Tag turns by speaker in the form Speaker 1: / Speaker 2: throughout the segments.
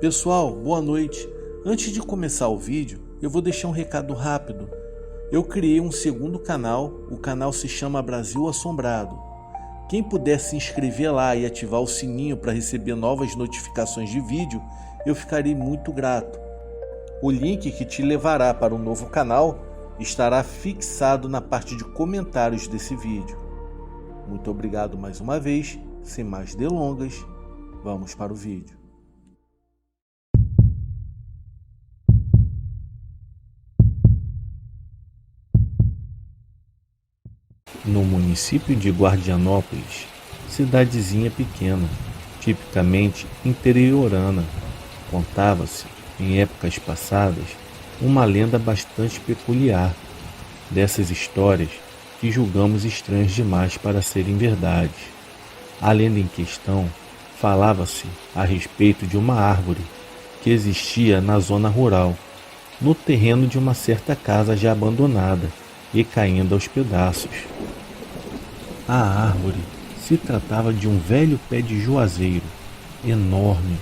Speaker 1: Pessoal, boa noite. Antes de começar o vídeo, eu vou deixar um recado rápido. Eu criei um segundo canal, o canal se chama Brasil Assombrado. Quem puder se inscrever lá e ativar o sininho para receber novas notificações de vídeo, eu ficarei muito grato. O link que te levará para o novo canal estará fixado na parte de comentários desse vídeo. Muito obrigado mais uma vez, sem mais delongas, vamos para o vídeo. No município de Guardianópolis, cidadezinha pequena, tipicamente interiorana, contava-se, em épocas passadas, uma lenda bastante peculiar, dessas histórias que julgamos estranhas demais para serem verdade. A lenda em questão falava-se a respeito de uma árvore que existia na zona rural, no terreno de uma certa casa já abandonada e caindo aos pedaços. A árvore se tratava de um velho pé de juazeiro, enorme,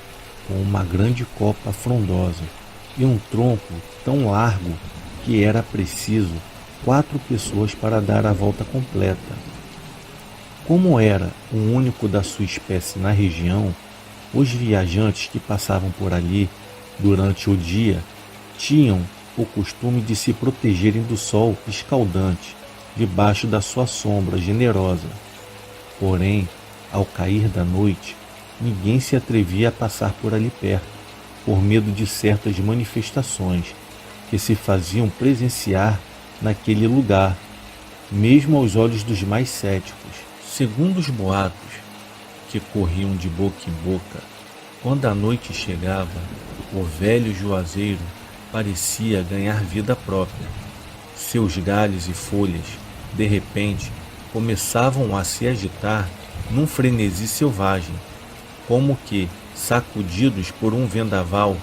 Speaker 1: com uma grande copa frondosa e um tronco tão largo que era preciso 4 pessoas para dar a volta completa. Como era o único da sua espécie na região, os viajantes que passavam por ali durante o dia tinham o costume de se protegerem do sol escaldante debaixo da sua sombra generosa. Porém, ao cair da noite, ninguém se atrevia a passar por ali perto, por medo de certas manifestações que se faziam presenciar naquele lugar, mesmo aos olhos dos mais céticos. Segundo os boatos que corriam de boca em boca, quando a noite chegava, o velho juazeiro parecia ganhar vida própria. Seus galhos e folhas, de repente, começavam a se agitar num frenesi selvagem, como que sacudidos por um vendaval,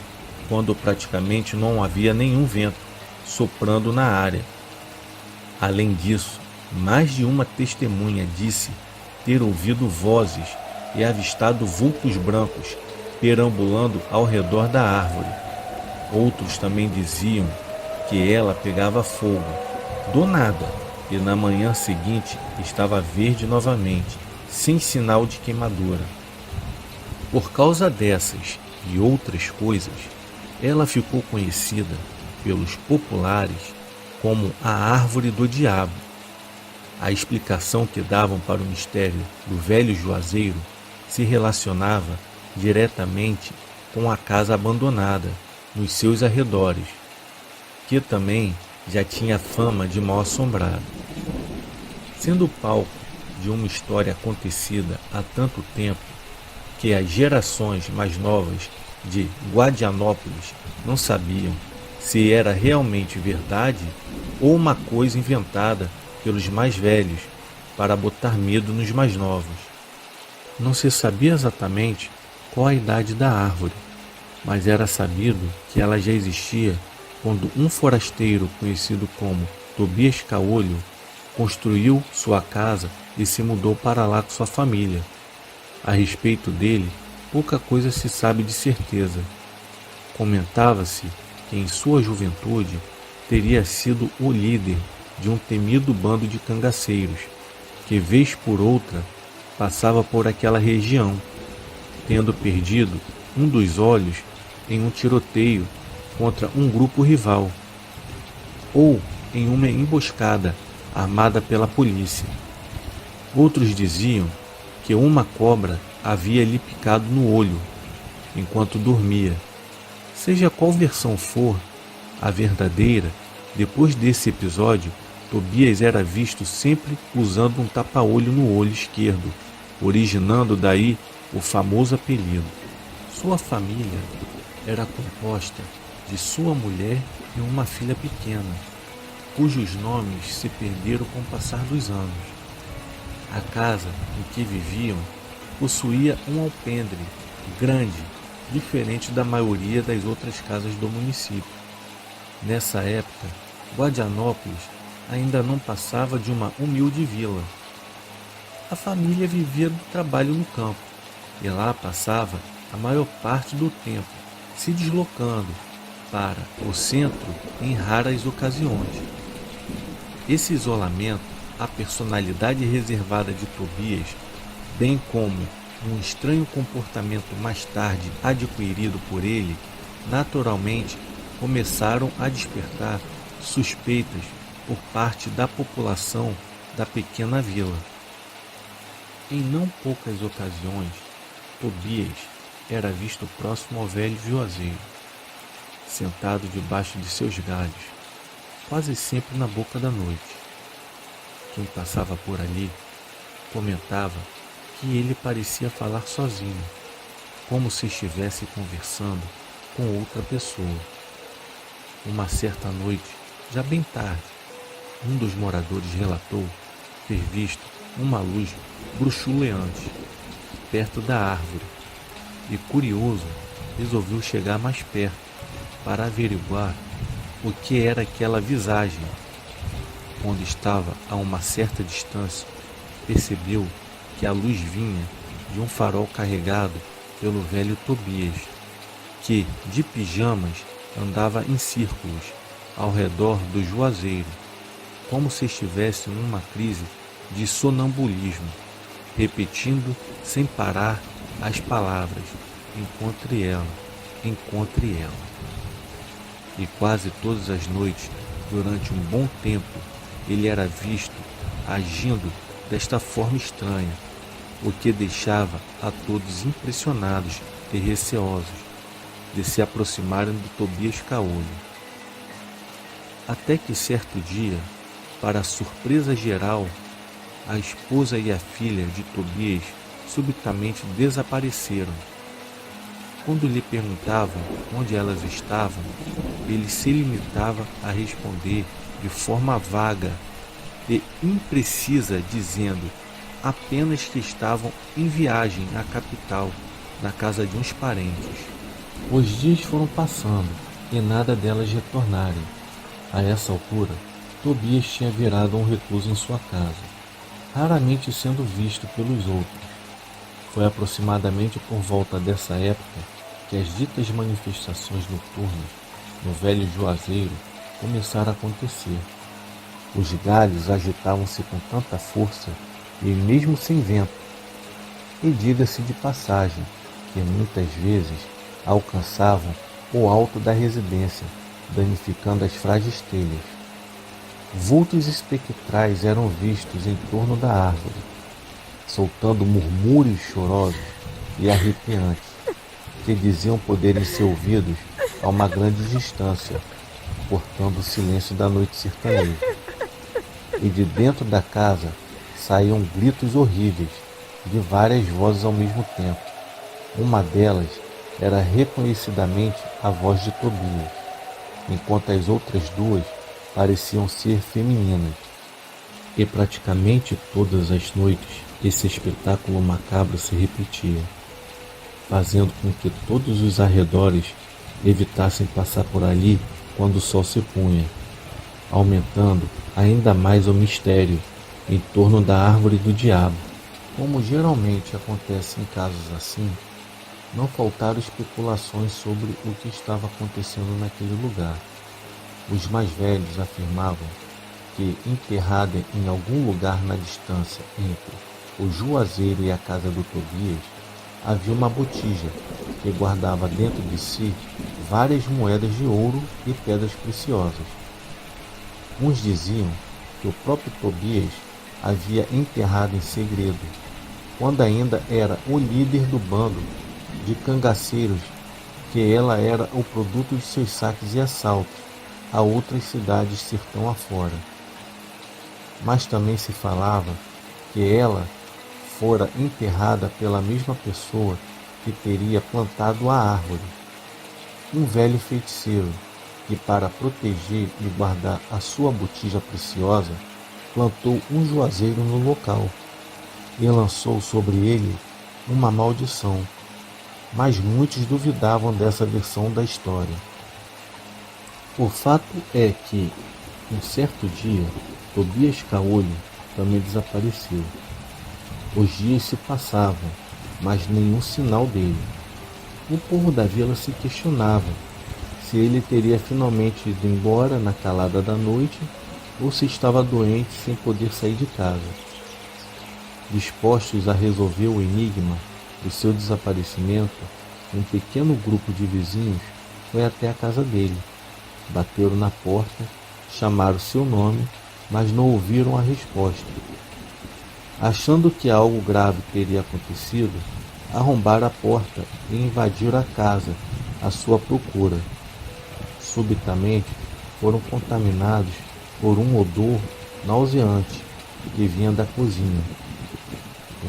Speaker 1: quando praticamente não havia nenhum vento soprando na área. Além disso, mais de uma testemunha disse ter ouvido vozes e avistado vultos brancos perambulando ao redor da árvore. Outros também diziam que ela pegava fogo, do nada, e na manhã seguinte estava verde novamente, sem sinal de queimadura. Por causa dessas e outras coisas, ela ficou conhecida pelos populares como a Árvore do Diabo. A explicação que davam para o mistério do velho juazeiro se relacionava diretamente com a casa abandonada nos seus arredores, que também já tinha fama de mal assombrado. Sendo palco de uma história acontecida há tanto tempo que as gerações mais novas de Guardianópolis não sabiam se era realmente verdade ou uma coisa inventada pelos mais velhos para botar medo nos mais novos. Não se sabia exatamente qual a idade da árvore, mas era sabido que ela já existia quando um forasteiro conhecido como Tobias Caolho construiu sua casa e se mudou para lá com sua família. A respeito dele, pouca coisa se sabe de certeza. Comentava-se que em sua juventude teria sido o líder de um temido bando de cangaceiros, que vez por outra passava por aquela região, tendo perdido um dos olhos em um tiroteio contra um grupo rival, ou em uma emboscada armada pela polícia. Outros diziam que uma cobra havia lhe picado no olho enquanto dormia. Seja qual versão for a verdadeira, depois desse episódio, Tobias era visto sempre usando um tapa-olho no olho esquerdo, originando daí o famoso apelido. Sua família era composta de sua mulher e uma filha pequena, cujos nomes se perderam com o passar dos anos. A casa em que viviam possuía um alpendre grande, diferente da maioria das outras casas do município. Nessa época, Guardianópolis ainda não passava de uma humilde vila. A família vivia do trabalho no campo, e lá passava a maior parte do tempo, se deslocando para o centro em raras ocasiões. Esse isolamento, a personalidade reservada de Tobias, bem como um estranho comportamento mais tarde adquirido por ele, naturalmente começaram a despertar suspeitas por parte da população da pequena vila. Em não poucas ocasiões, Tobias era visto próximo ao velho juazeiro, sentado debaixo de seus galhos, quase sempre na boca da noite. Quem passava por ali comentava que ele parecia falar sozinho, como se estivesse conversando com outra pessoa. Uma certa noite, já bem tarde, um dos moradores relatou ter visto uma luz bruxuleante perto da árvore e, curioso, resolveu chegar mais perto para averiguar o que era aquela visagem. Quando estava a uma certa distância, percebeu que a luz vinha de um farol carregado pelo velho Tobias, que, de pijamas, andava em círculos ao redor do juazeiro, como se estivesse numa crise de sonambulismo, repetindo sem parar as palavras: encontre ela, encontre ela. E quase todas as noites, durante um bom tempo, ele era visto agindo desta forma estranha, o que deixava a todos impressionados e receosos de se aproximarem do Tobias Caolho. Até que certo dia, para a surpresa geral, a esposa e a filha de Tobias subitamente desapareceram. Quando lhe perguntavam onde elas estavam, ele se limitava a responder de forma vaga e imprecisa, dizendo apenas que estavam em viagem à capital, na casa de uns parentes. Os dias foram passando e nada delas retornarem. A essa altura, Tobias tinha virado um recluso em sua casa, raramente sendo visto pelos outros. Foi aproximadamente por volta dessa época que as ditas manifestações noturnas no velho juazeiro começaram a acontecer. Os galhos agitavam-se com tanta força e mesmo sem vento, e diga-se de passagem que muitas vezes alcançavam o alto da residência, danificando as frágeis telhas. Vultos espectrais eram vistos em torno da árvore, soltando murmúrios chorosos e arrepiantes, que diziam poderem ser ouvidos a uma grande distância, cortando o silêncio da noite sertaneja. E de dentro da casa saíam gritos horríveis, de várias vozes ao mesmo tempo. Uma delas era reconhecidamente a voz de Tobias, enquanto as outras duas pareciam ser femininas. E praticamente todas as noites esse espetáculo macabro se repetia, fazendo com que todos os arredores evitassem passar por ali quando o sol se punha, aumentando ainda mais o mistério em torno da árvore do diabo. Como geralmente acontece em casos assim, não faltaram especulações sobre o que estava acontecendo naquele lugar. Os mais velhos afirmavam que, enterrada em algum lugar na distância entre o juazeiro e a casa do Tobias, havia uma botija que guardava dentro de si várias moedas de ouro e pedras preciosas. Uns diziam que o próprio Tobias havia enterrado em segredo, quando ainda era o líder do bando de cangaceiros, que ela era o produto de seus saques e assaltos a outras cidades sertão afora. Mas também se falava que ela fora enterrada pela mesma pessoa que teria plantado a árvore, um velho feiticeiro que, para proteger e guardar a sua botija preciosa, plantou um juazeiro no local e lançou sobre ele uma maldição. Mas muitos duvidavam dessa versão da história. O fato é que, um certo dia, Tobias Caolho também desapareceu. Os dias se passavam, mas nenhum sinal dele. O povo da vila se questionava se ele teria finalmente ido embora na calada da noite ou se estava doente sem poder sair de casa. Dispostos a resolver o enigma do seu desaparecimento, um pequeno grupo de vizinhos foi até a casa dele. Bateram na porta, chamaram seu nome, mas não ouviram a resposta. Achando que algo grave teria acontecido, arrombaram a porta e invadiram a casa à sua procura. Subitamente foram contaminados por um odor nauseante que vinha da cozinha.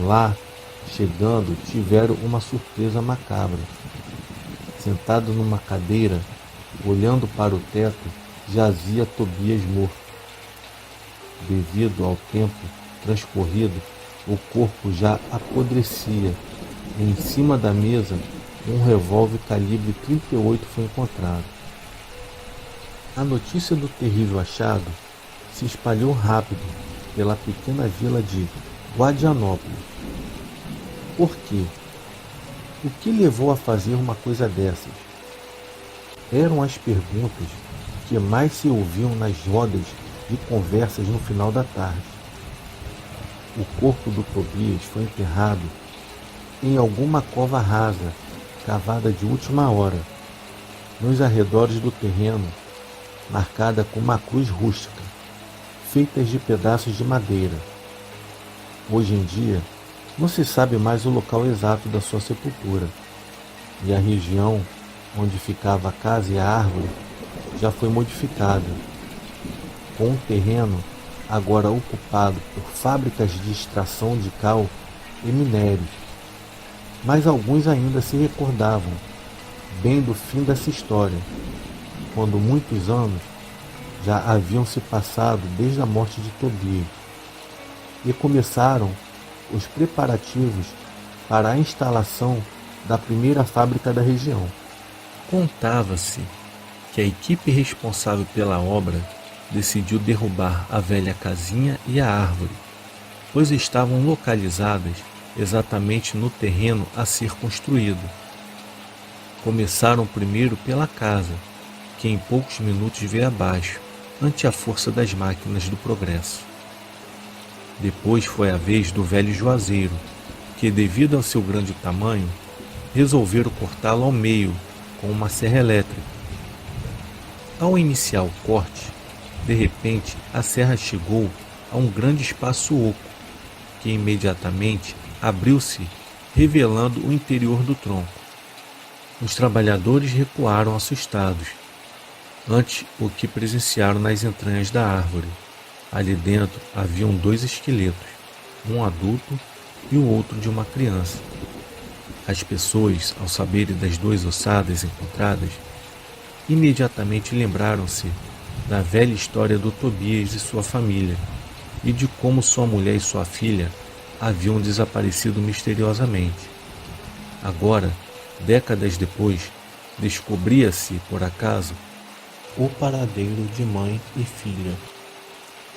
Speaker 1: Lá, chegando, tiveram uma surpresa macabra. Sentado numa cadeira, olhando para o teto, jazia Tobias morto. Devido ao tempo transcorrido, o corpo já apodrecia e em cima da mesa um revólver calibre 38 foi encontrado. A notícia do terrível achado se espalhou rápido pela pequena vila de Guardianópolis. Por quê? O que levou a fazer uma coisa dessas? Eram as perguntas que mais se ouviam nas rodas de conversas no final da tarde. O corpo do Tobias foi enterrado em alguma cova rasa, cavada de última hora, nos arredores do terreno, marcada com uma cruz rústica, feita de pedaços de madeira. Hoje em dia, não se sabe mais o local exato da sua sepultura, e a região onde ficava a casa e a árvore já foi modificada, com o terreno agora ocupado por fábricas de extração de cal e minérios. Mas alguns ainda se recordavam bem do fim dessa história, quando muitos anos já haviam se passado desde a morte de Tobias, e começaram os preparativos para a instalação da primeira fábrica da região. Contava-se que a equipe responsável pela obra decidiu derrubar a velha casinha e a árvore, pois estavam localizadas exatamente no terreno a ser construído. Começaram primeiro pela casa, que em poucos minutos veio abaixo, ante a força das máquinas do progresso. Depois foi a vez do velho Juazeiro, que, devido ao seu grande tamanho, resolveram cortá-lo ao meio com uma serra elétrica. Ao iniciar o corte, de repente a serra chegou a um grande espaço oco, que imediatamente abriu-se, revelando o interior do tronco. Os trabalhadores recuaram assustados ante o que presenciaram nas entranhas da árvore. Ali dentro haviam 2 esqueletos, um adulto e o outro de uma criança. As pessoas, ao saberem das 2 ossadas encontradas, imediatamente lembraram-se da velha história do Tobias e sua família e de como sua mulher e sua filha haviam desaparecido misteriosamente. Agora, décadas depois, descobria-se, por acaso, o paradeiro de mãe e filha.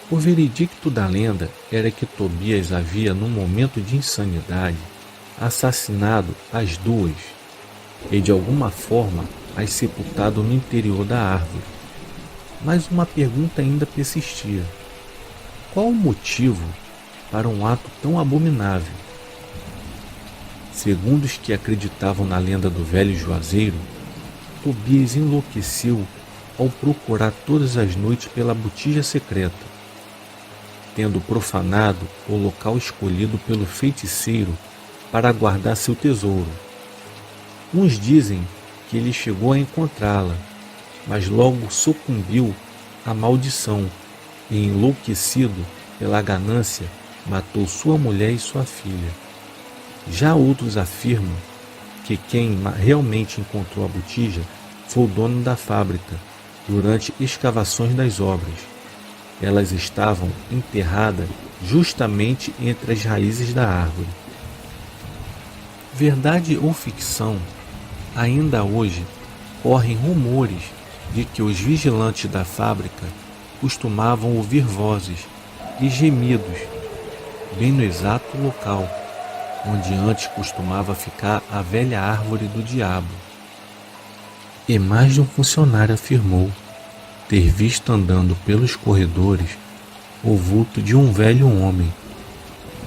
Speaker 1: O veredicto da lenda era que Tobias havia, num momento de insanidade, assassinado as 2 e, de alguma forma, as sepultado no interior da árvore. Mas uma pergunta ainda persistia: qual o motivo para um ato tão abominável? Segundo os que acreditavam na lenda do velho Juazeiro, Tobias enlouqueceu ao procurar todas as noites pela botija secreta, tendo profanado o local escolhido pelo feiticeiro para guardar seu tesouro. Uns dizem que ele chegou a encontrá-la, mas logo sucumbiu à maldição e, enlouquecido pela ganância, matou sua mulher e sua filha. Já outros afirmam que quem realmente encontrou a botija foi o dono da fábrica durante escavações das obras. Elas estavam enterradas justamente entre as raízes da árvore. Verdade ou ficção, ainda hoje correm rumores de que os vigilantes da fábrica costumavam ouvir vozes e gemidos bem no exato local onde antes costumava ficar a velha árvore do diabo. E mais de um funcionário afirmou ter visto andando pelos corredores o vulto de um velho homem,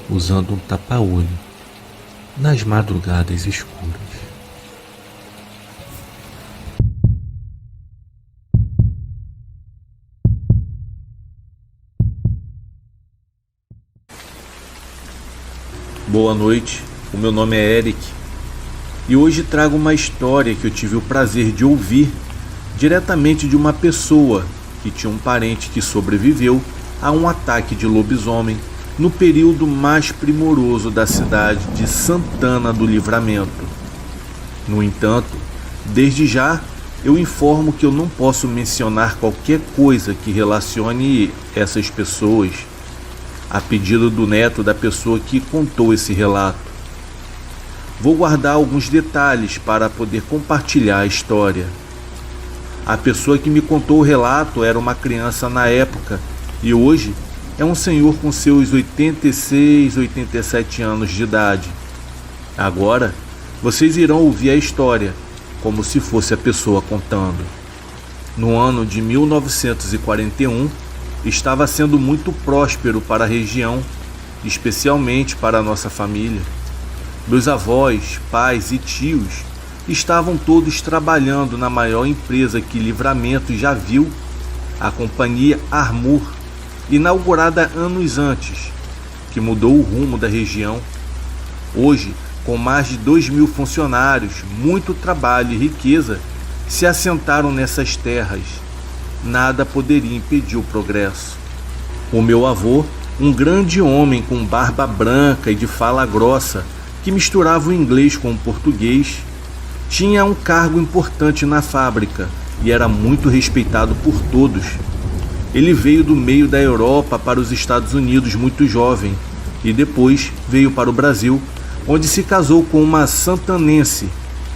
Speaker 1: usando um tapa-olho, nas madrugadas escuras. Boa noite, o meu nome é Eric e hoje trago uma história que eu tive o prazer de ouvir diretamente de uma pessoa que tinha um parente que sobreviveu a um ataque de lobisomem no período mais primoroso da cidade de Santana do Livramento. No entanto, desde já eu informo que eu não posso mencionar qualquer coisa que relacione essas pessoas a pedido do neto da pessoa que contou esse relato. Vou guardar alguns detalhes para poder compartilhar a história. A pessoa que me contou o relato era uma criança na época e hoje é um senhor com seus 86, 87 anos de idade. Agora, vocês irão ouvir a história como se fosse a pessoa contando. No ano de 1941, estava sendo muito próspero para a região, especialmente para a nossa família. Meus avós, pais e tios estavam todos trabalhando na maior empresa que Livramento já viu, a Companhia Armour, inaugurada anos antes, que mudou o rumo da região. Hoje, com mais de 2.000 funcionários, muito trabalho e riqueza se assentaram nessas terras. Nada poderia impedir o progresso. O meu avô, um grande homem com barba branca e de fala grossa, que misturava o inglês com o português, tinha um cargo importante na fábrica e era muito respeitado por todos. Ele veio do meio da Europa para os Estados Unidos muito jovem e depois veio para o Brasil, onde se casou com uma santanense.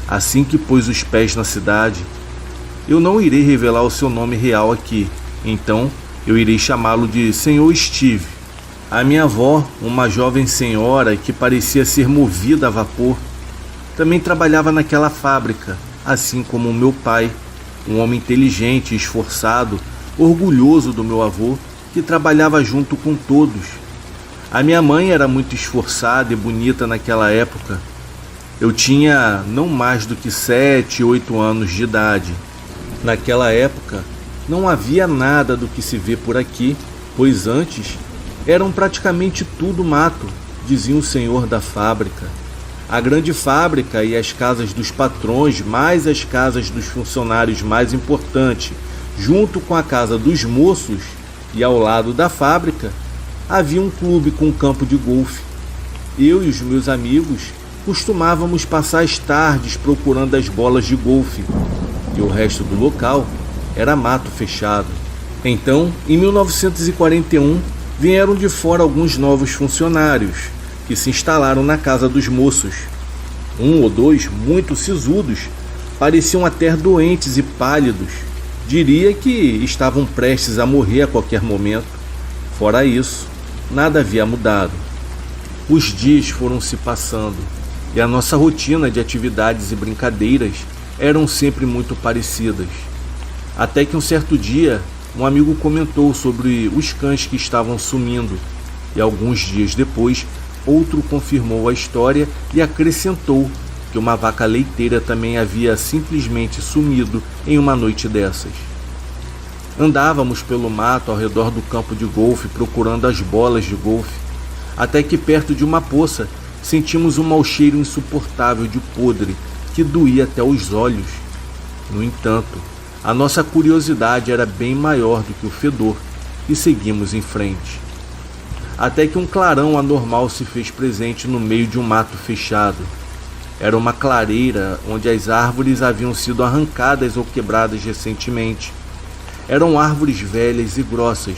Speaker 1: Assim que pôs os pés na cidade, eu não irei revelar o seu nome real aqui, então eu irei chamá-lo de Senhor Steve. A minha avó, uma jovem senhora que parecia ser movida a vapor, também trabalhava naquela fábrica, assim como o meu pai, um homem inteligente e esforçado, orgulhoso do meu avô, que trabalhava junto com todos. A minha mãe era muito esforçada e bonita naquela época. Eu tinha não mais do que 7, 8 anos de idade. Naquela época, não havia nada do que se vê por aqui, pois antes eram praticamente tudo mato, dizia o senhor da fábrica. A grande fábrica e as casas dos patrões, mais as casas dos funcionários mais importantes, junto com a casa dos moços, e ao lado da fábrica, havia um clube com um campo de golfe. Eu e os meus amigos costumávamos passar as tardes procurando as bolas de golfe, e o resto do local era mato fechado. Então, em 1941, vieram de fora alguns novos funcionários, que se instalaram na casa dos moços. Um ou dois, muito sisudos, pareciam até doentes e pálidos. Diria que estavam prestes a morrer a qualquer momento. Fora isso, nada havia mudado. Os dias foram se passando, e a nossa rotina de atividades e brincadeiras eram sempre muito parecidas. Até que um certo dia, um amigo comentou sobre os cães que estavam sumindo, e alguns dias depois, outro confirmou a história e acrescentou que uma vaca leiteira também havia simplesmente sumido em uma noite dessas. Andávamos pelo mato ao redor do campo de golfe procurando as bolas de golfe, até que perto de uma poça sentimos um mau cheiro insuportável de podre que doía até os olhos. No entanto, a nossa curiosidade era bem maior do que o fedor e seguimos em frente. Até que um clarão anormal se fez presente no meio de um mato fechado. Era uma clareira onde as árvores haviam sido arrancadas ou quebradas recentemente. Eram árvores velhas e grossas,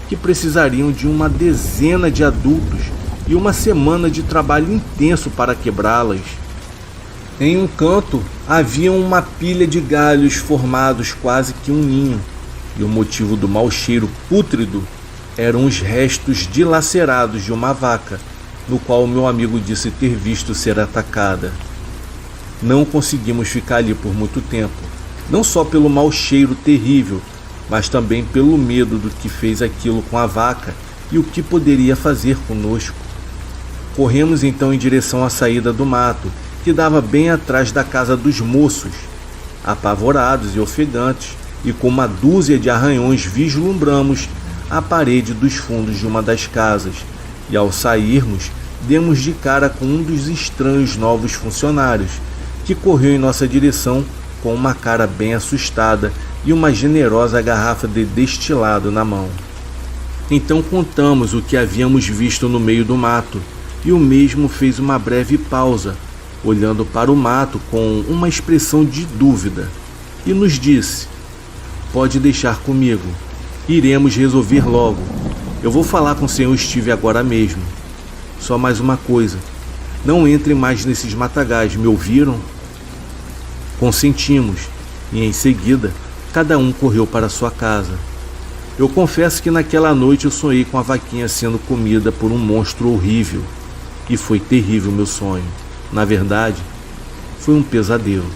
Speaker 1: que precisariam de uma dezena de adultos e uma semana de trabalho intenso para quebrá-las. Em um canto havia uma pilha de galhos formados quase que um ninho, e o motivo do mau cheiro pútrido eram os restos dilacerados de uma vaca no qual o meu amigo disse ter visto ser atacada. Não conseguimos ficar ali por muito tempo, não só pelo mau cheiro terrível, mas também pelo medo do que fez aquilo com a vaca e o que poderia fazer conosco. Corremos então em direção à saída do mato, que dava bem atrás da casa dos moços. Apavorados e ofegantes, e com uma dúzia de arranhões vislumbramos a parede dos fundos de uma das casas, e ao sairmos, demos de cara com um dos estranhos novos funcionários, que correu em nossa direção com uma cara bem assustada e uma generosa garrafa de destilado na mão. Então contamos o que havíamos visto no meio do mato, e o mesmo fez uma breve pausa, olhando para o mato com uma expressão de dúvida, e nos disse: "Pode deixar comigo, iremos resolver logo. Eu vou falar com o Sr. Steve agora mesmo. Só mais uma coisa, não entrem mais nesses matagais, me ouviram?" Consentimos, e em seguida, cada um correu para sua casa. Eu confesso que naquela noite eu sonhei com a vaquinha sendo comida por um monstro horrível, e foi terrível meu sonho. Na verdade, foi um pesadelo.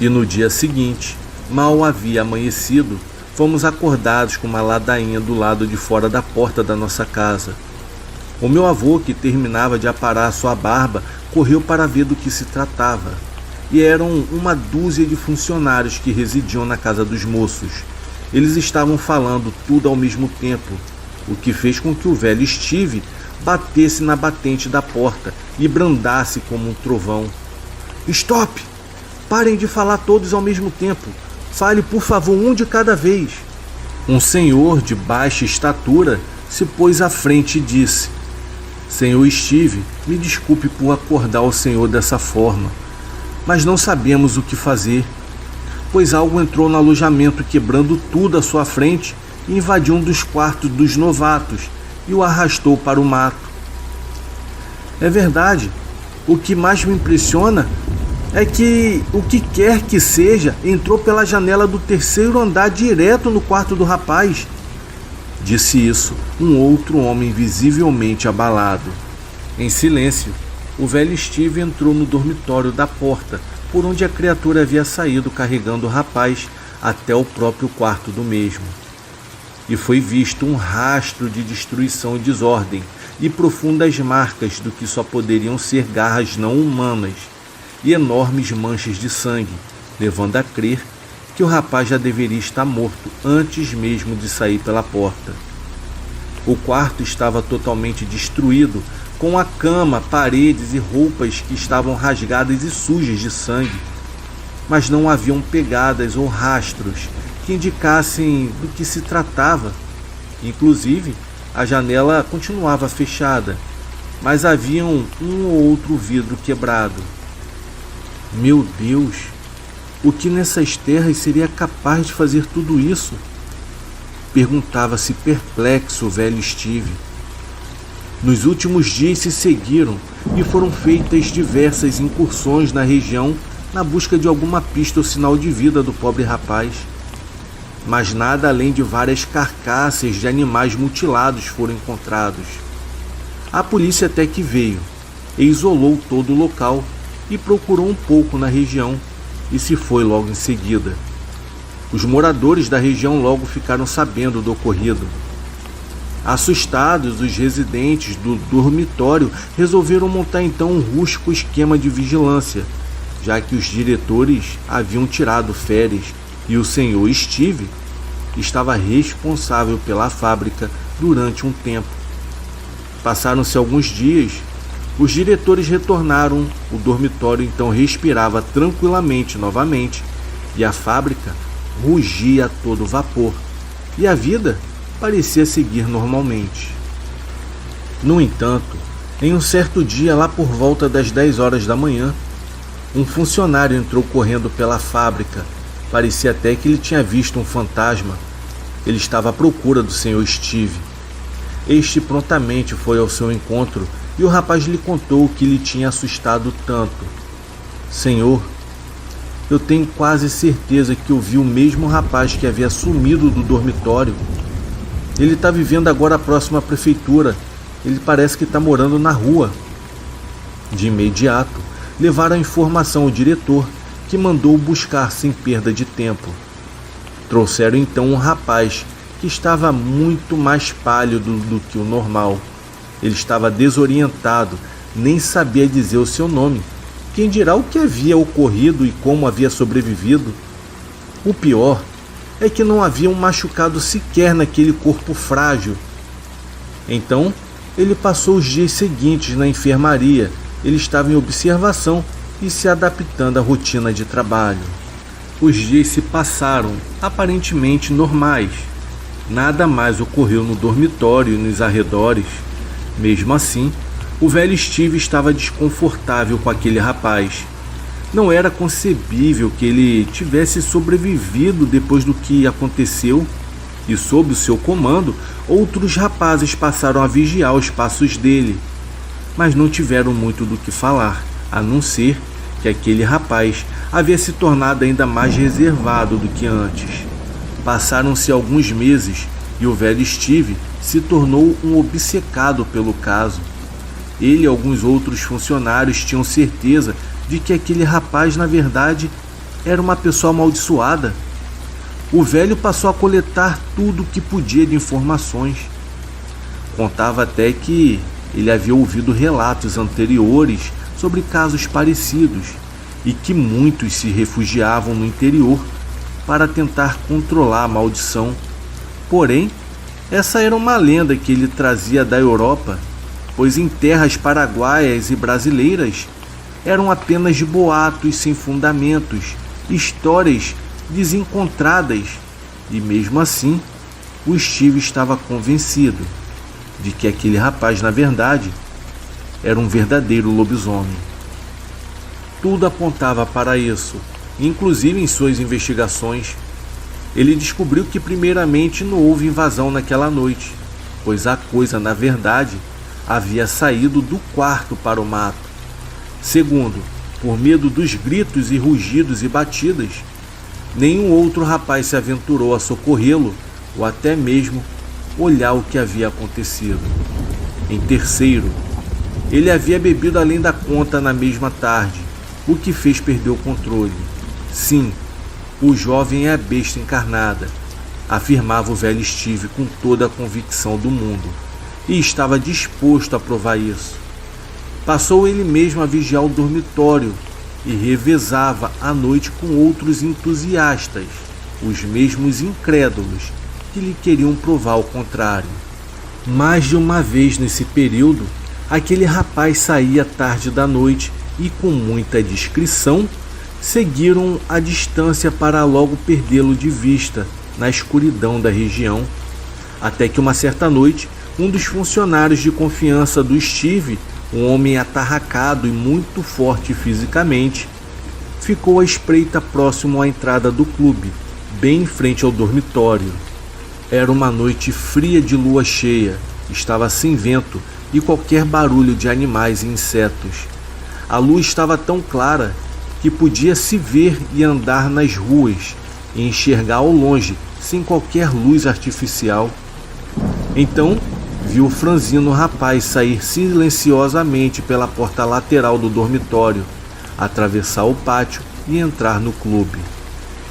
Speaker 1: E no dia seguinte, mal havia amanhecido, fomos acordados com uma ladainha do lado de fora da porta da nossa casa. O meu avô, que terminava de aparar sua barba, correu para ver do que se tratava. E eram uma dúzia de funcionários que residiam na casa dos moços. Eles estavam falando tudo ao mesmo tempo, o que fez com que o velho Steve batesse na batente da porta e brandasse como um trovão. "Stop! Parem de falar todos ao mesmo tempo. Fale, por favor, um de cada vez." Um senhor de baixa estatura se pôs à frente e disse: "Senhor Steve, me desculpe por acordar o senhor dessa forma, mas não sabemos o que fazer, pois algo entrou no alojamento quebrando tudo à sua frente e invadiu um dos quartos dos novatos e o arrastou para o mato." "É verdade. O que mais me impressiona é que o que quer que seja entrou pela janela do terceiro andar direto no quarto do rapaz." Disse isso um outro homem visivelmente abalado. Em silêncio, o velho Steve entrou no dormitório da porta, por onde a criatura havia saído carregando o rapaz até o próprio quarto do mesmo. E foi visto um rastro de destruição e desordem, e profundas marcas do que só poderiam ser garras não humanas, e enormes manchas de sangue, levando a crer que o rapaz já deveria estar morto antes mesmo de sair pela porta. O quarto estava totalmente destruído, com a cama, paredes e roupas que estavam rasgadas e sujas de sangue, mas não haviam pegadas ou rastros que indicassem do que se tratava. Inclusive, a janela continuava fechada, mas havia um ou outro vidro quebrado. Meu Deus! O que nessas terras seria capaz de fazer tudo isso? Perguntava-se perplexo o velho Steve. Nos últimos dias se seguiram e foram feitas diversas incursões na região na busca de alguma pista ou sinal de vida do pobre rapaz. Mas nada além de várias carcaças de animais mutilados foram encontrados. A polícia até que veio, e isolou todo o local e procurou um pouco na região, e se foi logo em seguida. Os moradores da região logo ficaram sabendo do ocorrido. Assustados, os residentes do dormitório resolveram montar então um rústico esquema de vigilância, já que os diretores haviam tirado férias e o senhor Steve estava responsável pela fábrica durante um tempo. Passaram-se alguns dias, os diretores retornaram, o dormitório então respirava tranquilamente novamente e a fábrica rugia a todo vapor e a vida parecia seguir normalmente. No entanto, em um certo dia, lá por volta das 10 horas da manhã, um funcionário entrou correndo pela fábrica. Parecia até que ele tinha visto um fantasma. Ele estava à procura do Sr. Steve. Este prontamente foi ao seu encontro e o rapaz lhe contou o que lhe tinha assustado tanto. "Senhor, eu tenho quase certeza que eu vi o mesmo rapaz que havia sumido do dormitório. Ele está vivendo agora próximo à prefeitura Ele parece que está morando na rua. De imediato, levaram a informação ao diretor, que mandou buscar sem perda de tempo. Trouxeram então um rapaz que estava muito mais pálido do que o normal. Ele estava desorientado, nem sabia dizer o seu nome. Quem dirá o que havia ocorrido e como havia sobrevivido? O pior é que não havia um machucado sequer naquele corpo frágil. Então, ele passou os dias seguintes na enfermaria. Ele estava em observação e se adaptando à rotina de trabalho. Os dias se passaram aparentemente normais. Nada mais ocorreu no dormitório e nos arredores. Mesmo assim, o velho Steve estava desconfortável com aquele rapaz. Não era concebível que ele tivesse sobrevivido depois do que aconteceu, e sob o seu comando, outros rapazes passaram a vigiar os passos dele. Mas não tiveram muito do que falar, a não ser que aquele rapaz havia se tornado ainda mais reservado do que antes. Passaram-se alguns meses e o velho Steve se tornou um obcecado pelo caso. Ele e alguns outros funcionários tinham certeza de que aquele rapaz, na verdade, era uma pessoa amaldiçoada. O velho passou a coletar tudo o que podia de informações. Contava até que ele havia ouvido relatos anteriores sobre casos parecidos e que muitos se refugiavam no interior para tentar controlar a maldição. Porém, essa era uma lenda que ele trazia da Europa, pois em terras paraguaias e brasileiras eram apenas boatos sem fundamentos, histórias desencontradas, e mesmo assim o Steve estava convencido de que aquele rapaz, na verdade, era um verdadeiro lobisomem. Tudo apontava para isso, inclusive em suas investigações. Ele descobriu que primeiramente não houve invasão naquela noite, pois a coisa, na verdade, havia saído do quarto para o mato. Segundo, por medo dos gritos e rugidos e batidas, nenhum outro rapaz se aventurou a socorrê-lo ou até mesmo olhar o que havia acontecido. Em terceiro, ele havia bebido além da conta na mesma tarde, o que fez perder o controle. Sim, o jovem é a besta encarnada, afirmava o velho Steve com toda a convicção do mundo, e estava disposto a provar isso. Passou ele mesmo a vigiar o dormitório e revezava à noite com outros entusiastas, os mesmos incrédulos que lhe queriam provar o contrário. Mais de uma vez nesse período, aquele rapaz saía tarde da noite e, com muita discrição, seguiram a distância para logo perdê-lo de vista na escuridão da região, até que uma certa noite, um dos funcionários de confiança do Steve, um homem atarracado e muito forte fisicamente, ficou à espreita próximo à entrada do clube, bem em frente ao dormitório. Era uma noite fria de lua cheia, estava sem vento e qualquer barulho de animais e insetos. A lua estava tão clara que podia se ver e andar nas ruas e enxergar ao longe sem qualquer luz artificial. Então, viu o franzino rapaz sair silenciosamente pela porta lateral do dormitório, atravessar o pátio e entrar no clube.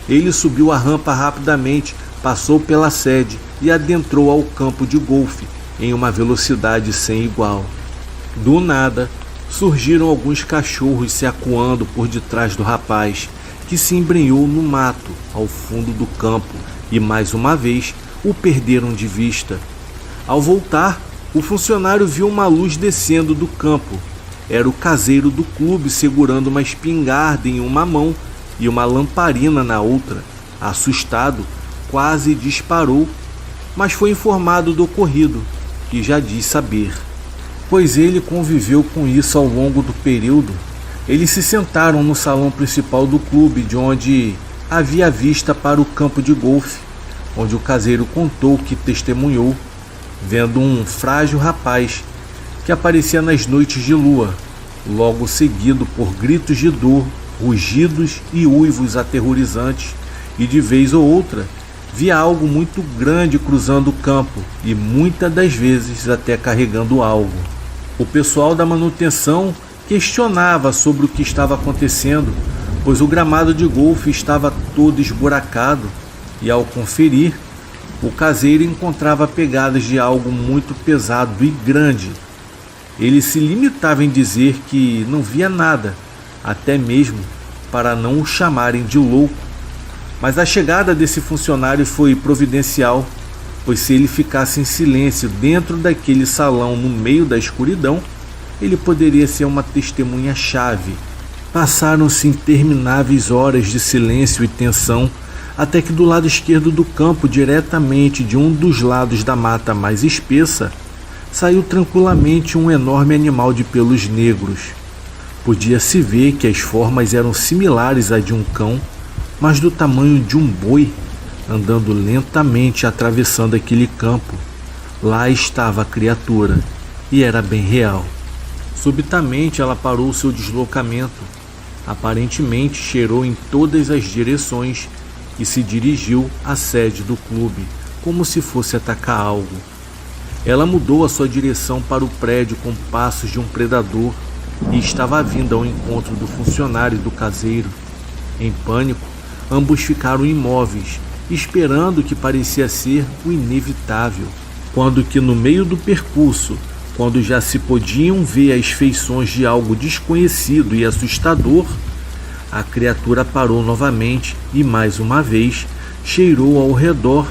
Speaker 1: Ele subiu a rampa rapidamente, passou pela sede e adentrou ao campo de golfe em uma velocidade sem igual. Do nada, surgiram alguns cachorros se acuando por detrás do rapaz, que se embrenhou no mato ao fundo do campo e mais uma vez o perderam de vista. Ao voltar, o funcionário viu uma luz descendo do campo. Era o caseiro do clube segurando uma espingarda em uma mão e uma lamparina na outra. Assustado, quase disparou, mas foi informado do ocorrido e já diz saber, pois ele conviveu com isso ao longo do período. Eles se sentaram no salão principal do clube, de onde havia vista para o campo de golfe, onde o caseiro contou que testemunhou vendo um frágil rapaz que aparecia nas noites de lua, logo seguido por gritos de dor, rugidos e uivos aterrorizantes, e de vez ou outra via algo muito grande cruzando o campo e muitas das vezes até carregando algo. O pessoal da manutenção questionava sobre o que estava acontecendo, pois o gramado de golfe estava todo esburacado e, ao conferir, o caseiro encontrava pegadas de algo muito pesado e grande. Ele se limitava em dizer que não via nada, até mesmo para não o chamarem de louco. Mas a chegada desse funcionário foi providencial, pois se ele ficasse em silêncio dentro daquele salão no meio da escuridão, ele poderia ser uma testemunha-chave. Passaram-se intermináveis horas de silêncio e tensão, até que do lado esquerdo do campo, diretamente de um dos lados da mata mais espessa, saiu tranquilamente um enorme animal de pelos negros. Podia-se ver que as formas eram similares à de um cão, mas do tamanho de um boi, andando lentamente atravessando aquele campo. Lá estava a criatura, e era bem real. Subitamente ela parou seu deslocamento. Aparentemente cheirou em todas as direções e se dirigiu à sede do clube, como se fosse atacar algo. Ela mudou a sua direção para o prédio com passos de um predador e estava vindo ao encontro do funcionário e do caseiro. Em pânico, ambos ficaram imóveis, esperando o que parecia ser o inevitável, quando que no meio do percurso, quando já se podiam ver as feições de algo desconhecido e assustador, a criatura parou novamente e mais uma vez cheirou ao redor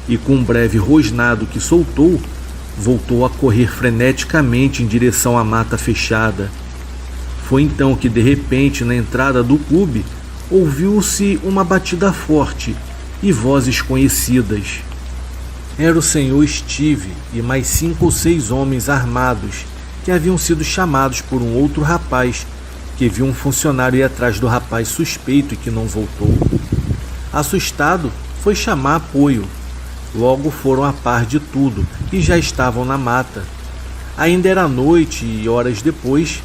Speaker 1: e, com um breve rosnado que soltou, voltou a correr freneticamente em direção à mata fechada. Foi então que, de repente, na entrada do clube, ouviu-se uma batida forte e vozes conhecidas. Era o senhor Steve e mais 5 ou 6 homens armados que haviam sido chamados por um outro rapaz que viu um funcionário ir atrás do rapaz suspeito e que não voltou. Assustado, foi chamar apoio. Logo foram a par de tudo e já estavam na mata. Ainda era noite e horas depois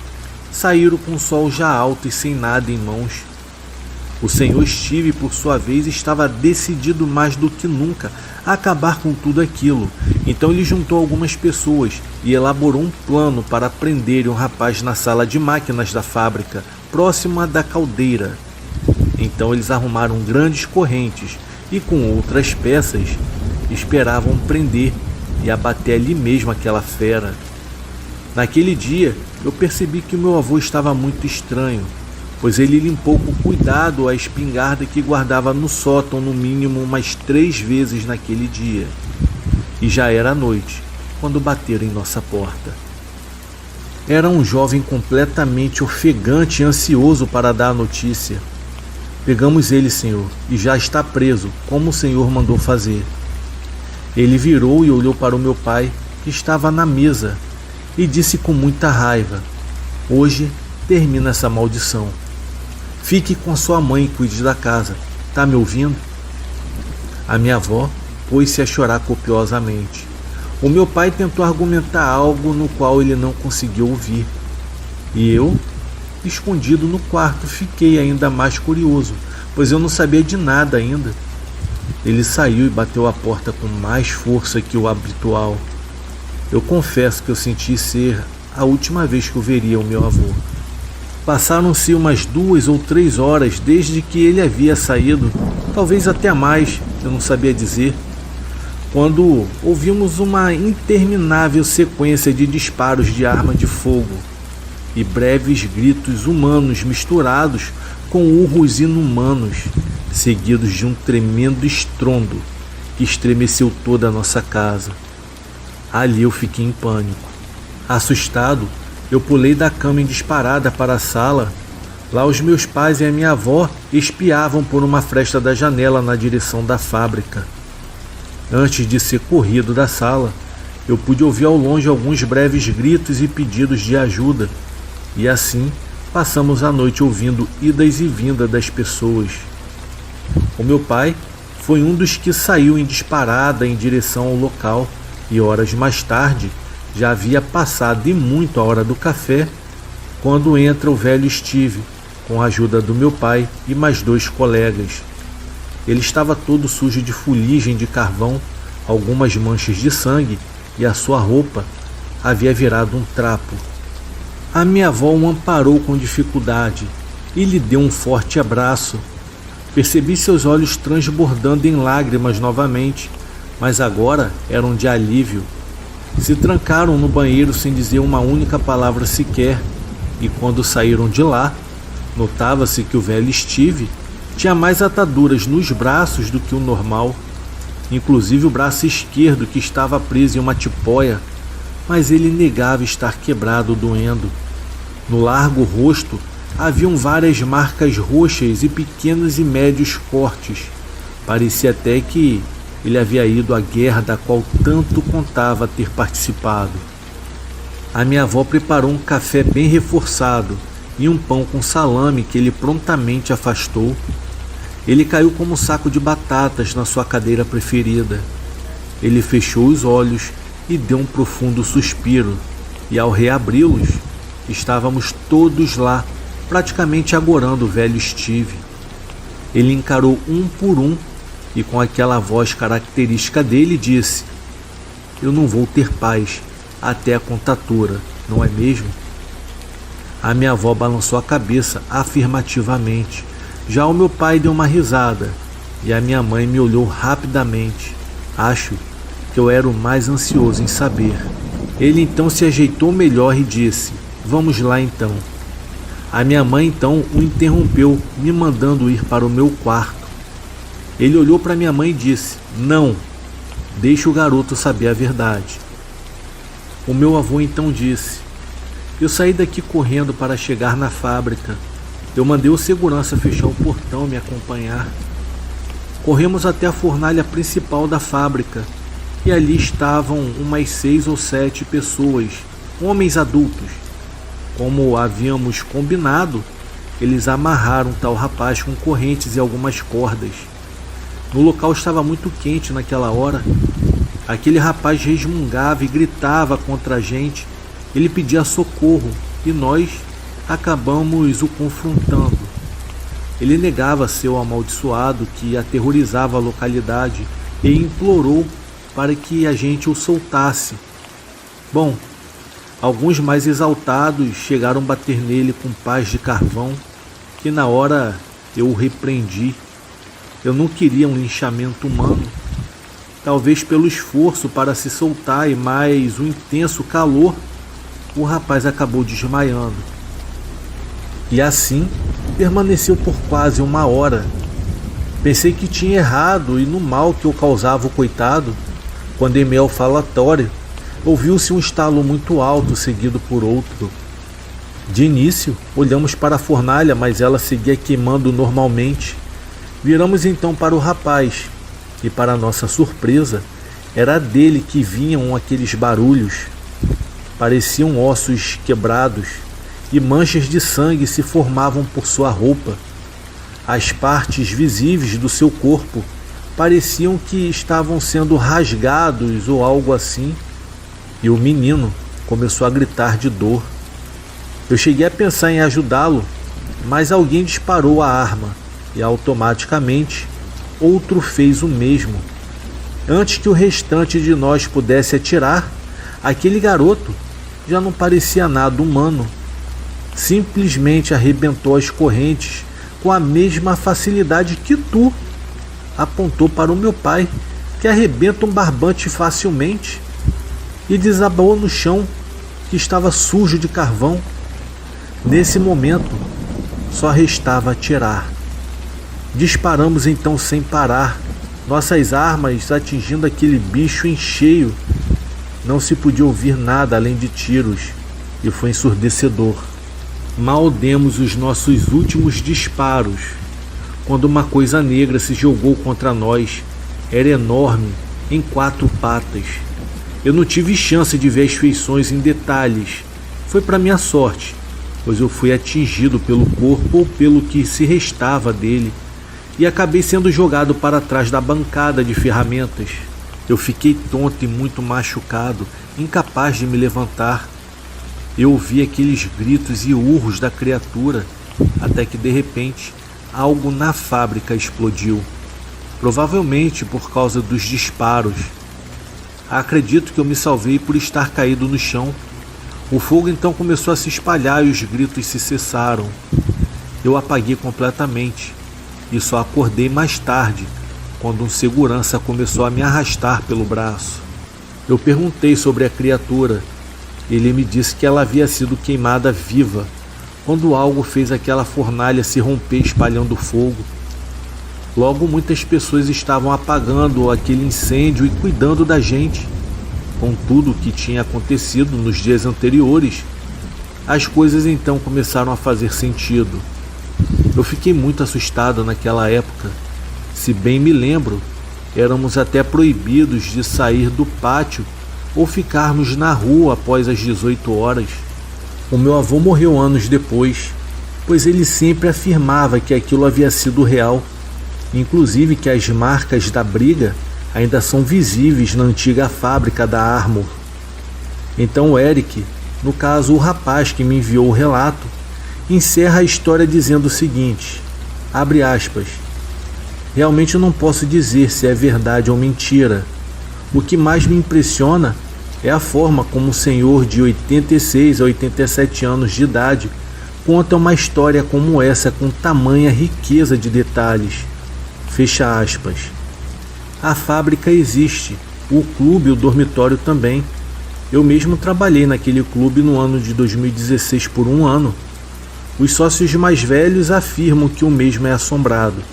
Speaker 1: saíram com o sol já alto e sem nada em mãos. O senhor Steve, por sua vez, estava decidido mais do que nunca a acabar com tudo aquilo. Então ele juntou algumas pessoas e elaborou um plano para prenderem um rapaz na sala de máquinas da fábrica, próxima da caldeira. Então eles arrumaram grandes correntes e, com outras peças, esperavam prender e abater ali mesmo aquela fera. Naquele dia, eu percebi que o meu avô estava muito estranho, pois ele limpou com cuidado a espingarda que guardava no sótão no mínimo umas 3 vezes naquele dia. E já era noite, quando bateram em nossa porta. Era um jovem completamente ofegante e ansioso para dar a notícia. Pegamos ele, senhor, e já está preso, como o senhor mandou fazer. Ele virou e olhou para o meu pai, que estava na mesa, e disse com muita raiva: hoje termina essa maldição. Fique com a sua mãe e cuide da casa. Tá me ouvindo? A minha avó pôs-se a chorar copiosamente. O meu pai tentou argumentar algo no qual ele não conseguiu ouvir. E eu, escondido no quarto, fiquei ainda mais curioso, pois eu não sabia de nada ainda. Ele saiu e bateu a porta com mais força que o habitual. Eu confesso que eu senti ser a última vez que eu veria o meu avô. Passaram-se umas 2 ou 3 horas desde que ele havia saído, talvez até mais, eu não sabia dizer, quando ouvimos uma interminável sequência de disparos de arma de fogo e breves gritos humanos misturados com urros inumanos, seguidos de um tremendo estrondo que estremeceu toda a nossa casa. Ali eu fiquei em pânico. Assustado, eu pulei da cama em disparada para a sala. Lá os meus pais e a minha avó espiavam por uma fresta da janela na direção da fábrica. Antes de ser corrido da sala, eu pude ouvir ao longe alguns breves gritos e pedidos de ajuda, e assim passamos a noite ouvindo idas e vindas das pessoas. O meu pai foi um dos que saiu em disparada em direção ao local, e horas mais tarde já havia passado e muito a hora do café, quando entra o velho Steve, com a ajuda do meu pai e mais 2 colegas. Ele estava todo sujo de fuligem de carvão, algumas manchas de sangue, e a sua roupa havia virado um trapo. A minha avó o amparou com dificuldade e lhe deu um forte abraço. Percebi seus olhos transbordando em lágrimas novamente, mas agora eram de alívio. Se trancaram no banheiro sem dizer uma única palavra sequer, e quando saíram de lá, notava-se que o velho Steve tinha mais ataduras nos braços do que o normal, inclusive o braço esquerdo, que estava preso em uma tipóia, mas ele negava estar quebrado, doendo. No largo rosto haviam várias marcas roxas e pequenos e médios cortes. Parecia até que ele havia ido à guerra da qual tanto contava ter participado. A minha avó preparou um café bem reforçado e um pão com salame que ele prontamente afastou. Ele caiu como um saco de batatas na sua cadeira preferida. Ele fechou os olhos e deu um profundo suspiro, e ao reabri-los, estávamos todos lá, praticamente agorando o velho Steve. Ele encarou um por um e com aquela voz característica dele disse: "Eu não vou ter paz até a contatura, não é mesmo?" A minha avó balançou a cabeça afirmativamente. Já o meu pai deu uma risada e a minha mãe me olhou rapidamente. Acho que eu era o mais ansioso em saber. Ele então se ajeitou melhor e disse: "Vamos lá então." A minha mãe então o interrompeu, me mandando ir para o meu quarto. Ele olhou para minha mãe e disse: "Não, deixe o garoto saber a verdade." O meu avô então disse: "Eu saí daqui correndo para chegar na fábrica. Eu mandei o segurança fechar o portão e me acompanhar. Corremos até a fornalha principal da fábrica e ali estavam umas 6 ou 7 pessoas, homens adultos. Como havíamos combinado, eles amarraram tal rapaz com correntes e algumas cordas. No local estava muito quente naquela hora. Aquele rapaz resmungava e gritava contra a gente. Ele pedia socorro e nós acabamos o confrontando. Ele negava ser o amaldiçoado que aterrorizava a localidade e implorou para que a gente o soltasse. Bom, alguns mais exaltados chegaram a bater nele com pás de carvão, que na hora eu o repreendi. Eu não queria um linchamento humano. Talvez pelo esforço para se soltar e mais o intenso calor, o rapaz acabou desmaiando. E assim permaneceu por quase 1 hora. Pensei que tinha errado e no mal que eu causava o coitado, quando em meio ao falatório, ouviu-se um estalo muito alto, seguido por outro. De início, olhamos para a fornalha, mas ela seguia queimando normalmente. Viramos então para o rapaz, e para nossa surpresa, era dele que vinham aqueles barulhos. Pareciam ossos quebrados, e manchas de sangue se formavam por sua roupa. As partes visíveis do seu corpo pareciam que estavam sendo rasgados ou algo assim, e o menino começou a gritar de dor. Eu cheguei a pensar em ajudá-lo, mas alguém disparou a arma e automaticamente outro fez o mesmo. Antes que o restante de nós pudesse atirar, aquele garoto já não parecia nada humano. Simplesmente arrebentou as correntes com a mesma facilidade que tu. Apontou para o meu pai, que arrebenta um barbante facilmente, e desabou no chão, que estava sujo de carvão. Nesse momento, só restava atirar. Disparamos então sem parar, nossas armas atingindo aquele bicho em cheio. Não se podia ouvir nada além de tiros, e foi ensurdecedor. Mal demos os nossos últimos disparos, quando uma coisa negra se jogou contra nós. Era enorme, em 4 patas. Eu não tive chance de ver as feições em detalhes. Foi para minha sorte, pois eu fui atingido pelo corpo ou pelo que se restava dele, e acabei sendo jogado para trás da bancada de ferramentas. Eu fiquei tonto e muito machucado, incapaz de me levantar. Eu ouvi aqueles gritos e urros da criatura, até que de repente algo na fábrica explodiu. provavelmente por causa dos disparos. Acredito que eu me salvei por estar caído no chão. O fogo então começou a se espalhar e os gritos se cessaram. Eu apaguei completamente e só acordei mais tarde, quando um segurança começou a me arrastar pelo braço. Eu perguntei sobre a criatura. Ele me disse que ela havia sido queimada viva, quando algo fez aquela fornalha se romper espalhando fogo. Logo muitas pessoas estavam apagando aquele incêndio e cuidando da gente. Com tudo o que tinha acontecido nos dias anteriores, as coisas então começaram a fazer sentido. Eu fiquei muito assustado naquela época. Se bem me lembro, éramos até proibidos de sair do pátio ou ficarmos na rua após as 18 horas. O meu avô morreu anos depois, pois ele sempre afirmava que aquilo havia sido real, inclusive que as marcas da briga ainda são visíveis na antiga fábrica da Armor. Então o Eric, no caso o rapaz que me enviou o relato, encerra a história dizendo o seguinte, abre aspas, realmente eu não posso dizer se é verdade ou mentira. O que mais me impressiona é a forma como um senhor de 86 a 87 anos de idade conta uma história como essa com tamanha riqueza de detalhes. Fecha aspas. A fábrica existe, o clube e o dormitório também. Eu mesmo trabalhei naquele clube no ano de 2016 por um ano. Os sócios mais velhos afirmam que o mesmo é assombrado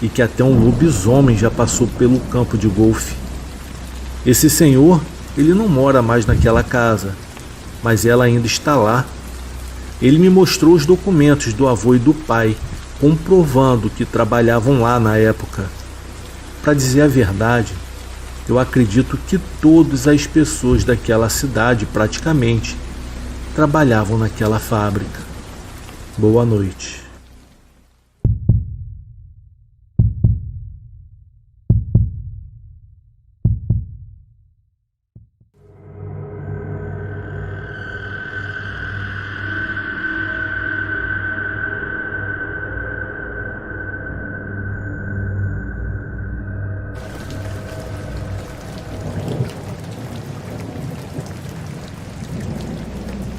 Speaker 1: e que até um lobisomem já passou pelo campo de golfe. Esse senhor, ele não mora mais naquela casa, mas ela ainda está lá. Ele me mostrou os documentos do avô e do pai, comprovando que trabalhavam lá na época. Para dizer a verdade, eu acredito que todas as pessoas daquela cidade, praticamente, trabalhavam naquela fábrica. Boa noite.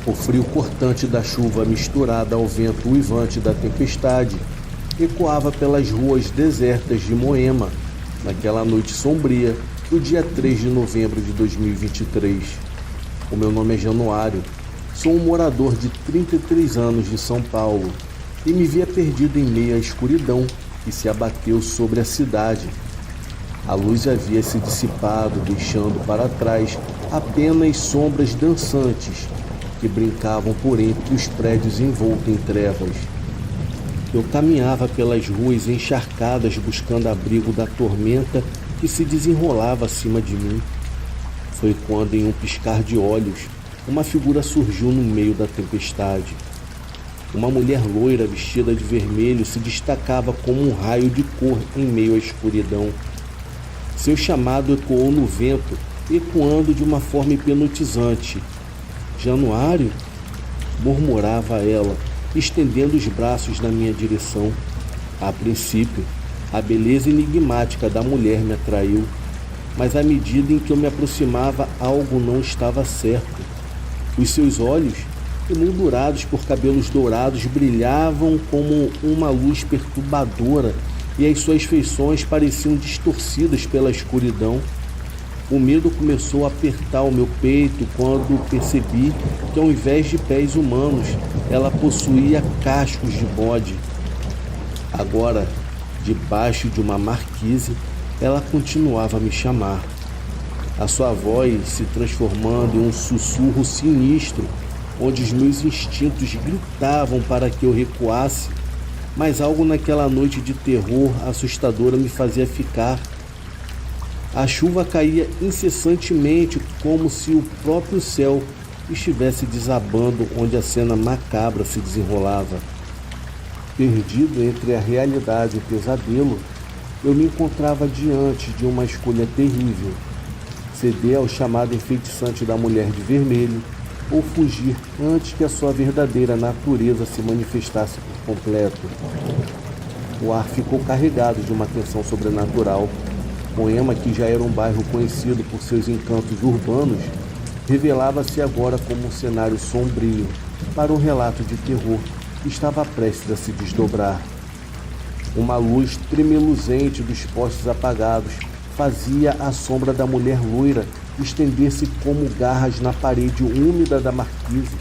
Speaker 1: O frio cortante da chuva misturada ao vento uivante da tempestade ecoava pelas ruas desertas de Moema naquela noite sombria do dia 3 de novembro de 2023. O meu nome é Januário, sou um morador de 33 anos de São Paulo e me via perdido em meio à escuridão que se abateu sobre a cidade. A luz havia se dissipado, deixando para trás apenas sombras dançantes que brincavam por entre os prédios envoltos em trevas. Eu caminhava pelas ruas encharcadas buscando abrigo da tormenta que se desenrolava acima de mim. Foi quando, em um piscar de olhos, uma figura surgiu no meio da tempestade. Uma mulher loira vestida de vermelho se destacava como um raio de cor em meio à escuridão. Seu chamado ecoou no vento, ecoando de uma forma hipnotizante. Januário? Murmurava ela, estendendo os braços na minha direção. A princípio, a beleza enigmática da mulher me atraiu, mas à medida em que eu me aproximava, algo não estava certo. Os seus olhos, emoldurados por cabelos dourados, brilhavam como uma luz perturbadora e as suas feições pareciam distorcidas pela escuridão. O medo começou a apertar o meu peito quando percebi que, ao invés de pés humanos, ela possuía cascos de bode. Agora, debaixo de uma marquise, ela continuava a me chamar. A sua voz se transformando em um sussurro sinistro, onde os meus instintos gritavam para que eu recuasse, mas algo naquela noite de terror assustadora me fazia ficar. A chuva caía incessantemente, como se o próprio céu estivesse desabando onde a cena macabra se desenrolava. Perdido entre a realidade e o pesadelo, eu me encontrava diante de uma escolha terrível: ceder ao chamado enfeitiçante da mulher de vermelho ou fugir antes que a sua verdadeira natureza se manifestasse por completo. O ar ficou carregado de uma tensão sobrenatural. Moema, que já era um bairro conhecido por seus encantos urbanos, revelava-se agora como um cenário sombrio para um relato de terror que estava prestes a se desdobrar. Uma luz tremeluzente dos postes apagados fazia a sombra da mulher loira estender-se como garras na parede úmida da marquise.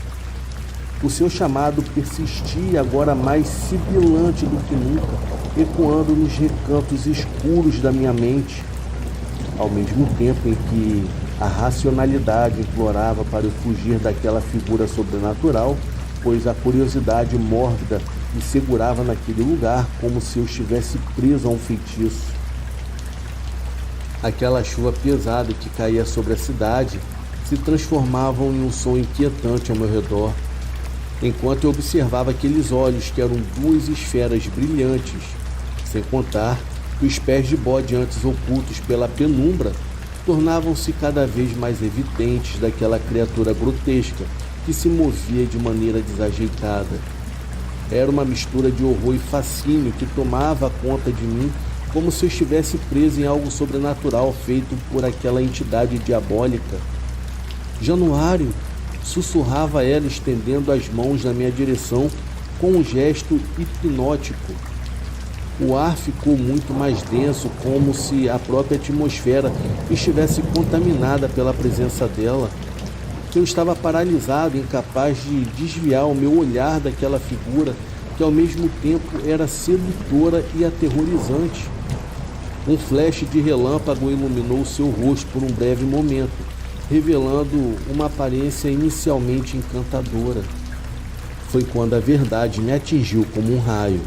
Speaker 1: O seu chamado persistia agora mais sibilante do que nunca, ecoando nos recantos escuros da minha mente, ao mesmo tempo em que a racionalidade implorava para eu fugir daquela figura sobrenatural, pois a curiosidade mórbida me segurava naquele lugar como se eu estivesse preso a um feitiço. Aquela chuva pesada que caía sobre a cidade se transformava em um som inquietante ao meu redor, enquanto eu observava aqueles olhos que eram duas esferas brilhantes, sem contar que os pés de bode antes ocultos pela penumbra tornavam-se cada vez mais evidentes daquela criatura grotesca que se movia de maneira desajeitada. Era uma mistura de horror e fascínio que tomava conta de mim, como se eu estivesse preso em algo sobrenatural feito por aquela entidade diabólica. Januário, sussurrava ela, estendendo as mãos na minha direção com um gesto hipnótico. O ar ficou muito mais denso, como se a própria atmosfera estivesse contaminada pela presença dela. Eu estava paralisado, incapaz de desviar o meu olhar daquela figura que ao mesmo tempo era sedutora e aterrorizante. Um flash de relâmpago iluminou seu rosto por um breve momento, revelando uma aparência inicialmente encantadora. Foi quando a verdade me atingiu como um raio,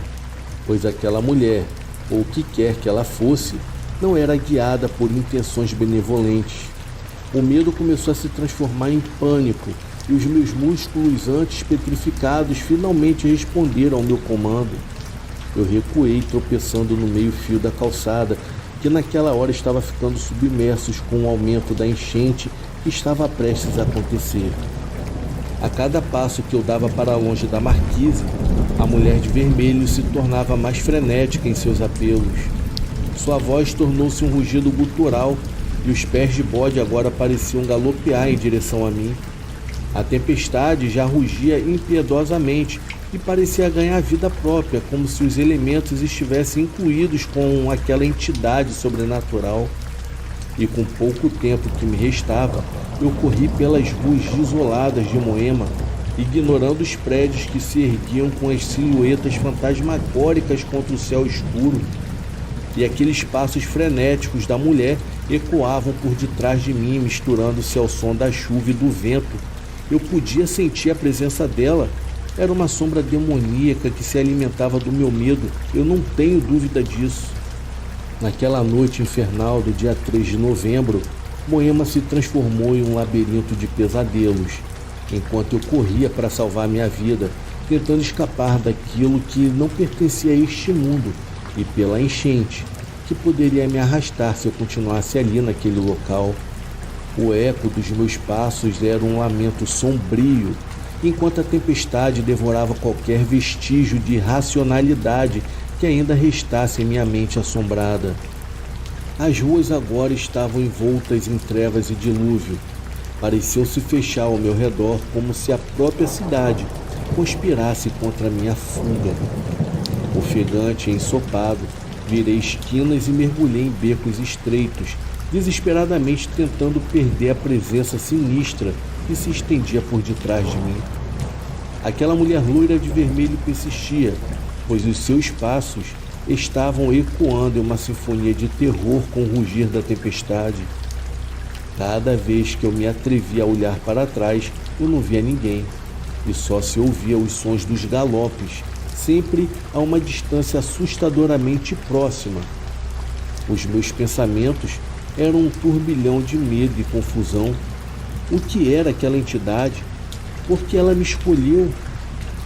Speaker 1: pois aquela mulher, ou o que quer que ela fosse, não era guiada por intenções benevolentes. O medo começou a se transformar em pânico, e os meus músculos antes petrificados finalmente responderam ao meu comando. Eu recuei, tropeçando no meio-fio da calçada, que naquela hora estava ficando submersos com o aumento da enchente que estava prestes a acontecer. A cada passo que eu dava para longe da marquise, a mulher de vermelho se tornava mais frenética em seus apelos. Sua voz tornou-se um rugido gutural e os pés de bode agora pareciam galopear em direção a mim. A tempestade já rugia impiedosamente e parecia ganhar vida própria, como se os elementos estivessem incluídos com aquela entidade sobrenatural. E com pouco tempo que me restava, eu corri pelas ruas desoladas de Moema, ignorando os prédios que se erguiam com as silhuetas fantasmagóricas contra o céu escuro. E aqueles passos frenéticos da mulher ecoavam por detrás de mim, misturando-se ao som da chuva e do vento. Eu podia sentir a presença dela. Era uma sombra demoníaca que se alimentava do meu medo, eu não tenho dúvida disso. Naquela noite infernal do dia 3 de novembro, Moema se transformou em um labirinto de pesadelos, enquanto eu corria para salvar minha vida, tentando escapar daquilo que não pertencia a este mundo e pela enchente, que poderia me arrastar se eu continuasse ali naquele local. O eco dos meus passos era um lamento sombrio, enquanto a tempestade devorava qualquer vestígio de racionalidade que ainda restasse em minha mente assombrada. As ruas agora estavam envoltas em trevas e dilúvio. Pareciam se fechar ao meu redor como se a própria cidade conspirasse contra a minha fuga. Ofegante e ensopado, virei esquinas e mergulhei em becos estreitos, desesperadamente tentando perder a presença sinistra que se estendia por detrás de mim. Aquela mulher loira de vermelho persistia, pois os seus passos estavam ecoando em uma sinfonia de terror com o rugir da tempestade. Cada vez que eu me atrevia a olhar para trás, eu não via ninguém, e só se ouvia os sons dos galopes, sempre a uma distância assustadoramente próxima. Os meus pensamentos eram um turbilhão de medo e confusão. O que era aquela entidade? Por que ela me escolheu?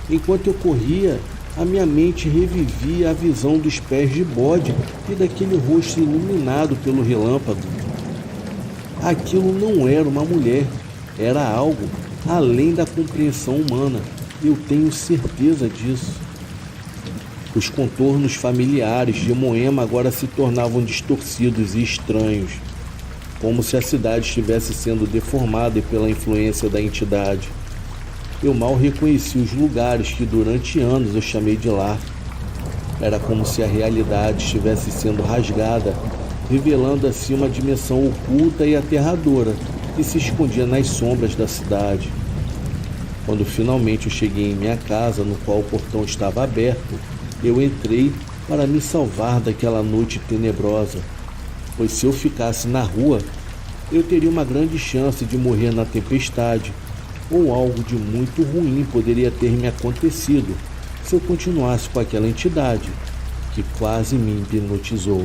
Speaker 1: Enquanto eu corria, a minha mente revivia a visão dos pés de bode e daquele rosto iluminado pelo relâmpago. Aquilo não era uma mulher, era algo além da compreensão humana. Eu tenho certeza disso. Os contornos familiares de Moema agora se tornavam distorcidos e estranhos, como se a cidade estivesse sendo deformada pela influência da entidade. Eu mal reconheci os lugares que durante anos eu chamei de lar. Era como se a realidade estivesse sendo rasgada, revelando assim uma dimensão oculta e aterradora que se escondia nas sombras da cidade. Quando finalmente eu cheguei em minha casa, no qual o portão estava aberto, eu entrei para me salvar daquela noite tenebrosa, pois se eu ficasse na rua, eu teria uma grande chance de morrer na tempestade, ou algo de muito ruim poderia ter me acontecido se eu continuasse com aquela entidade que quase me hipnotizou.